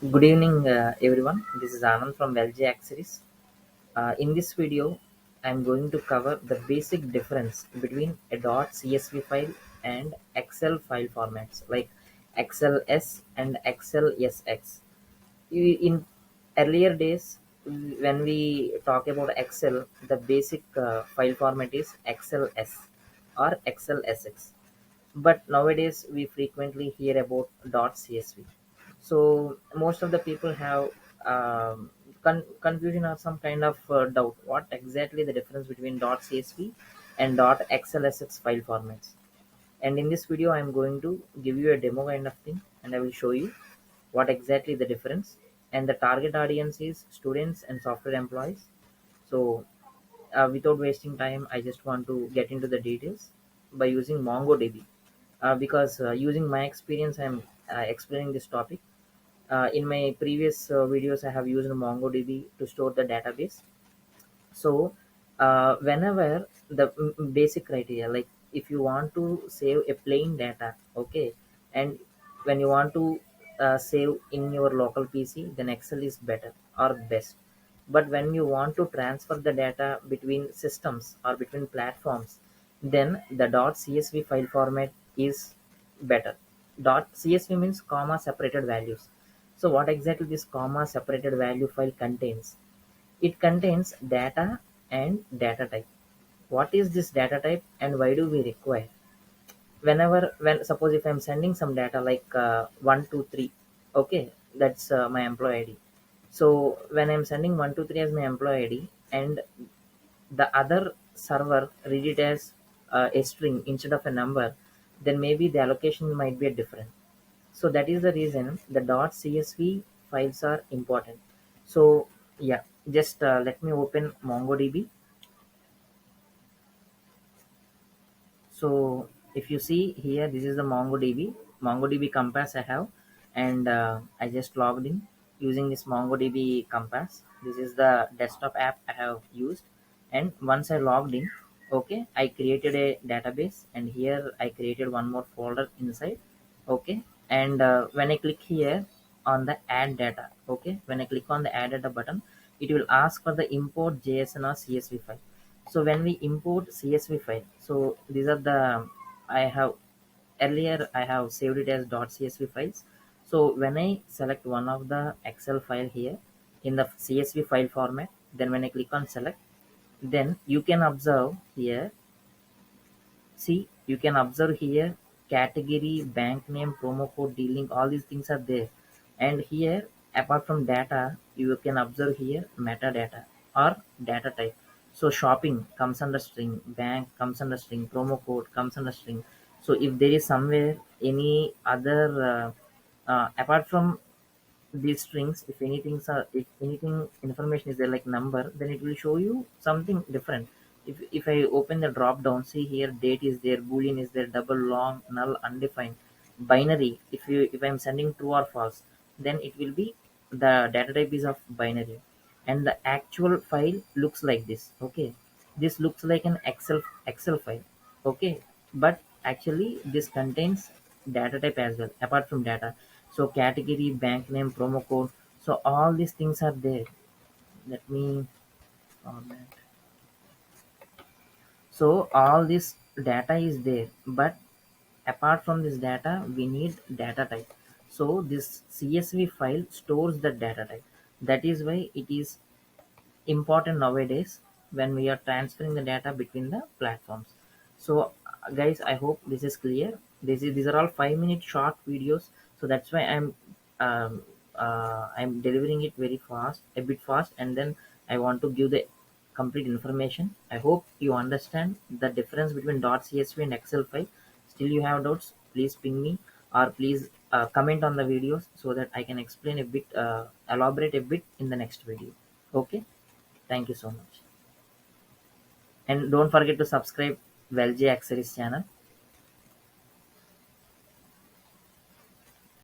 Good evening, everyone. This is Anand from LJ Accessories. In this video, I'm going to cover the basic difference between a .csv file and Excel file formats like XLS and XLSX. In earlier days, when we talk about Excel, the basic file format is XLS or XLSX. But nowadays, we frequently hear about .csv. So most of the people have confusion or some kind of doubt what exactly the difference between .csv and .xlsx file formats. And in this video I'm going to give you a demo kind of thing, and I will show you what exactly the difference. And the target audience is students and software employees. So without wasting time, I just want to get into the details by using MongoDB, because using my experience I'm explaining this topic. In my previous videos, I have used MongoDB to store the database. So, whenever the basic criteria, like if you want to save a plain data, okay, and when you want to save in your local PC, then Excel is better or best. But when you want to transfer the data between systems or between platforms, then the .csv file format is better. .csv means comma separated values. So what exactly this comma separated value file contains? It contains data and data type. What is this data type and why do we require? When suppose if I'm sending some data like 123, okay, that's my employee ID. So when I'm sending 123 as my employee ID and the other server read it as a string instead of a number, then maybe the allocation might be different. So that is the reason the .csv files are important. So yeah, just let me open MongoDB. So if you see here, this is the MongoDB Compass I have, and I just logged in using this MongoDB Compass. This is the desktop app I have used, and once I logged in, okay, I created a database, and here I created one more folder inside, okay, and when I click here on the add data, okay, when I click on the add data button, it will ask for the import JSON or CSV file. So when we import CSV file, so these are the, I have earlier I have saved it as .csv files. So when I select one of the Excel file here in the CSV file format, then when I click on select, then you can observe here. See, you can observe here category, bank name, promo code, deal link, all these things are there. And here, apart from data, you can observe here metadata or data type. So shopping comes under string, bank comes under string, promo code comes under string. So if there is somewhere any other apart from these strings, if anything information is there like number, then it will show you something different. If I open the drop down, see here date is there, boolean is there, double, long, null, undefined, binary. If I'm sending true or false, then it will be the data type is of binary, and the actual file looks like this, okay. This looks like an excel file, okay, but actually this contains data type as well apart from data. So category, bank name, promo code, so all these things are there. Let me format. So all this data is there, but apart from this data we need data type. So this CSV file stores the data type. That is why it is important nowadays when we are transferring the data between the platforms. So guys, I hope this is clear. These are all 5-minute short videos, so that's why I'm delivering it very fast, a bit fast, and then I want to give the complete information. I hope you understand the difference between .csv and Excel file. Still you have doubts, please ping me, or please comment on the videos so that I can explain a bit, elaborate a bit in the next video. Okay, thank you so much. And don't forget to subscribe LJ Accessories channel.